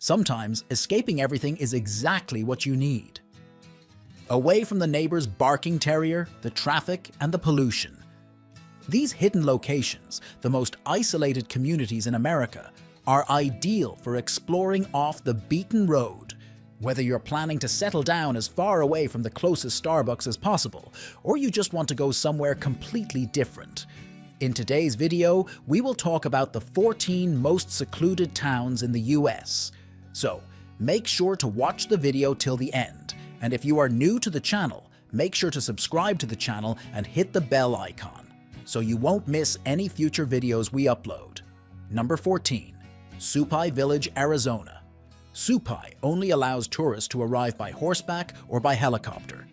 Sometimes escaping everything is exactly what you need. Away from the neighbor's barking terrier, the traffic, and the pollution. These hidden locations, the most isolated communities in America, are ideal for exploring off the beaten road. Whether you're planning to settle down as far away from the closest Starbucks as possible, or you just want to go somewhere completely different. In today's video, we will talk about the 14 most secluded towns in the US. So, make sure to watch the video till the end. And if you are new to the channel, make sure to subscribe to the channel and hit the bell icon, so you won't miss any future videos we upload. Number 14. Supai Village, Arizona. Supai only allows tourists to arrive by horseback or by helicopter.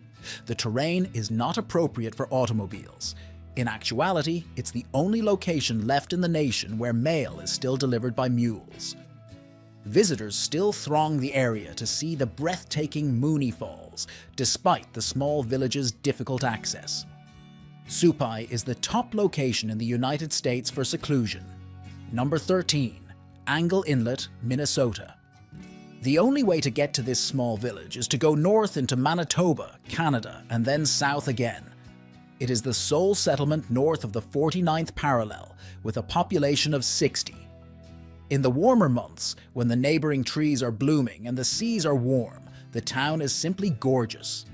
The terrain is not appropriate for automobiles. In actuality, it's the only location left in the nation where mail is still delivered by mules. Visitors still throng the area to see the breathtaking Mooney Falls, despite the small village's difficult access. Supai is the top location in the United States for seclusion. Number 13. Angle Inlet, Minnesota. The only way to get to this small village is to go north into Manitoba, Canada, and then south again. It is the sole settlement north of the 49th parallel, with a population of 60. In the warmer months, when the neighboring trees are blooming and the seas are warm, the town is simply gorgeous.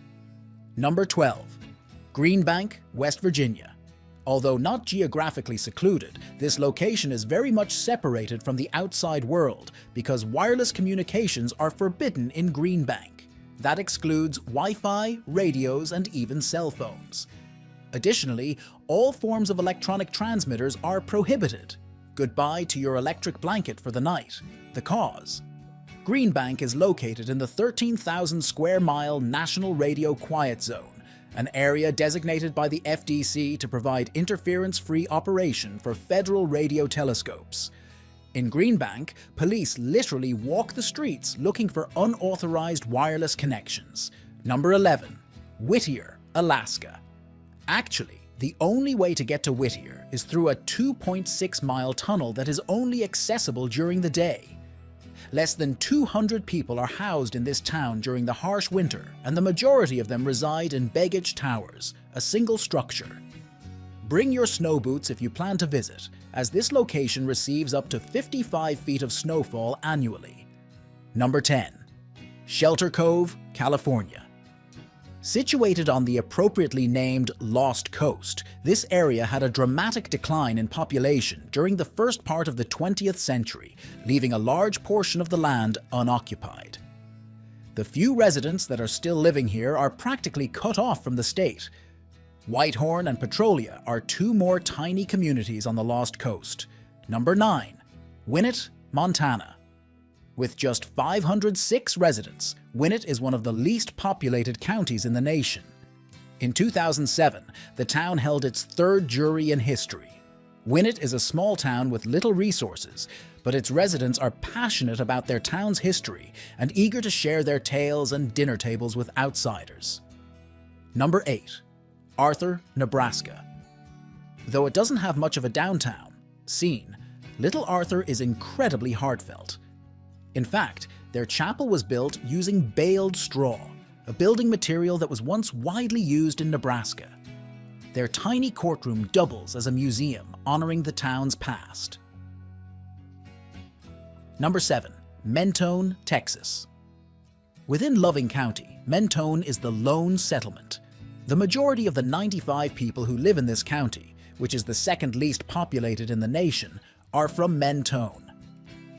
Number 12. Greenbank, West Virginia. Although not geographically secluded, this location is very much separated from the outside world because wireless communications are forbidden in Greenbank. That excludes Wi-Fi, radios, and even cell phones. Additionally, all forms of electronic transmitters are prohibited. Goodbye to your electric blanket for the night. The cause? Greenbank is located in the 13,000 square mile National Radio Quiet Zone, an area designated by the FDC to provide interference-free operation for federal radio telescopes. In Greenbank, police literally walk the streets looking for unauthorized wireless connections. Number 11. Whittier, Alaska. Actually, the only way to get to Whittier is through a 2.6-mile tunnel that is only accessible during the day. Less than 200 people are housed in this town during the harsh winter, and the majority of them reside in Baggage Towers, a single structure. Bring your snow boots if you plan to visit, as this location receives up to 55 feet of snowfall annually. Number 10. Shelter Cove, California. Situated on the appropriately named Lost Coast, this area had a dramatic decline in population during the first part of the 20th century, leaving a large portion of the land unoccupied. The few residents that are still living here are practically cut off from the state. Whitehorn and Petrolia are two more tiny communities on the Lost Coast. Number 9. Inlet, Montana. With just 506 residents, Inlet is one of the least populated counties in the nation. In 2007, the town held its third jury in history. Inlet is a small town with little resources, but its residents are passionate about their town's history and eager to share their tales and dinner tables with outsiders. Number 8. Arthur, Nebraska. Though it doesn't have much of a downtown scene, Little Arthur is incredibly heartfelt. In fact, their chapel was built using baled straw, a building material that was once widely used in Nebraska. Their tiny courtroom doubles as a museum honoring the town's past. Number 7. Menon, Texas. Within Loving County, Menon is the lone settlement. The majority of the 95 people who live in this county, which is the second least populated in the nation, are from Menon.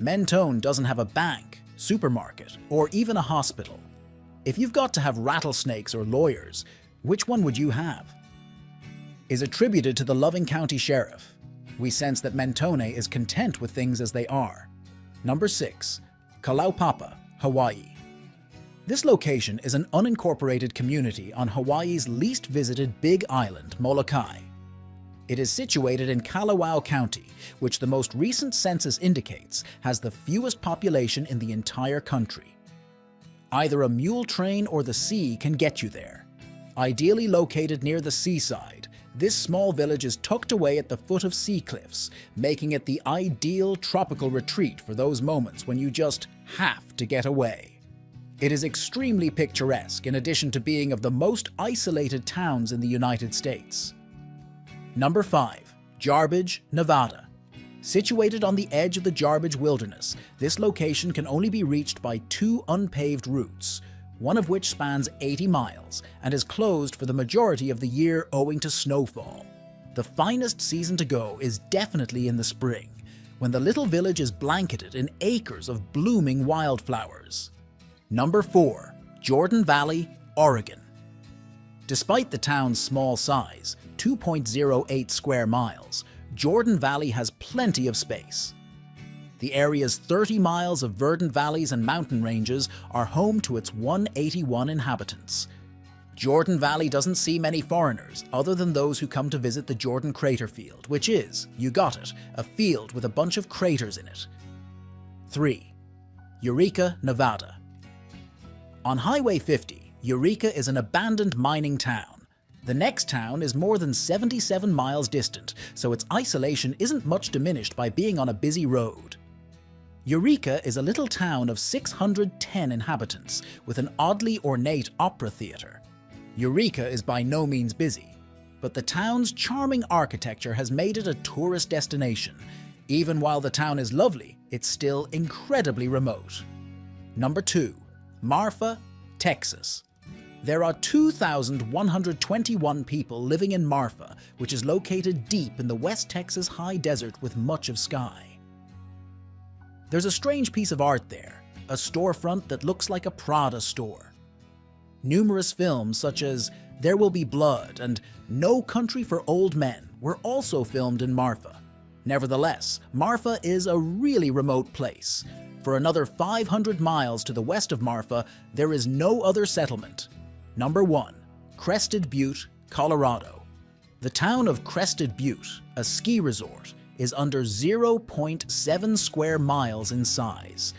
Menon doesn't have a bank, supermarket, or even a hospital. If you've got to have rattlesnakes or lawyers, which one would you have? Is attributed to the Loving County Sheriff. We sense that Menon is content with things as they are. Number 6. Kalaupapa, Hawaii. This location is an unincorporated community on Hawaii's least visited big island, Molokai. It is situated in Kalawao County, which the most recent census indicates has the fewest population in the entire country. Either a mule train or the sea can get you there. Ideally located near the seaside, This small village is tucked away at the foot of sea cliffs, making it the ideal tropical retreat for those moments when you just have to get away. It is extremely picturesque in addition to being of the most isolated towns in the United States. Number 5. Jarbidge, Nevada. Situated on the edge of the Jarbidge Wilderness, this location can only be reached by 2 unpaved routes, one of which spans 80 miles and is closed for the majority of the year owing to snowfall. The finest season to go is definitely in the spring, when the little village is blanketed in acres of blooming wildflowers. Number 4. Jordan Valley, Oregon. Despite the town's small size, 2.08 square miles, Jordan Valley has plenty of space. The area's 30 miles of verdant valleys and mountain ranges are home to its 181 inhabitants. Jordan Valley doesn't see many foreigners other than those who come to visit the Jordan Crater Field, which is, you got it, a field with a bunch of craters in it. 3. Eureka, Nevada. On Highway 50, Eureka is an abandoned mining town. The next town is more than 77 miles distant, so its isolation isn't much diminished by being on a busy road. Eureka is a little town of 610 inhabitants, with an oddly ornate opera theatre. Eureka is by no means busy, but the town's charming architecture has made it a tourist destination. Even while the town is lovely, it's still incredibly remote. Number 2. Marfa, Texas. There are 2,121 people living in Marfa, which is located deep in the West Texas high desert with much of sky. There's a strange piece of art there, a storefront that looks like a Prada store. Numerous films such as There Will Be Blood and No Country for Old Men were also filmed in Marfa. Nevertheless, Marfa is a really remote place. For another 500 miles to the west of Marfa, there is no other settlement. Number 1. Crested, Butte, Colorado. The town of Crested, Butte, a ski resort, is under 0.7 square miles in size.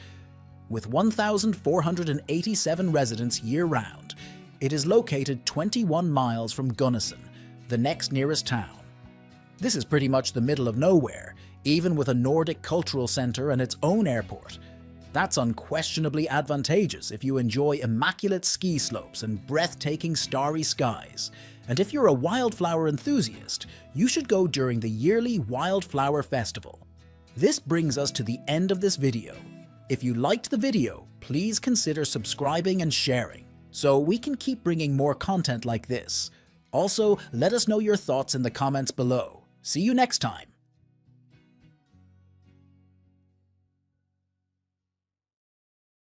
With 1,487 residents year-round, it is located 21 miles from Gunnison, the next nearest town. This is pretty much the middle of nowhere, even with a Nordic cultural center and its own airport. That's unquestionably advantageous if you enjoy immaculate ski slopes and breathtaking starry skies. And if you're a wildflower enthusiast, you should go during the yearly Wildflower Festival. This brings us to the end of this video. If you liked the video, please consider subscribing and sharing, so we can keep bringing more content like this. Also, let us know your thoughts in the comments below. See you next time.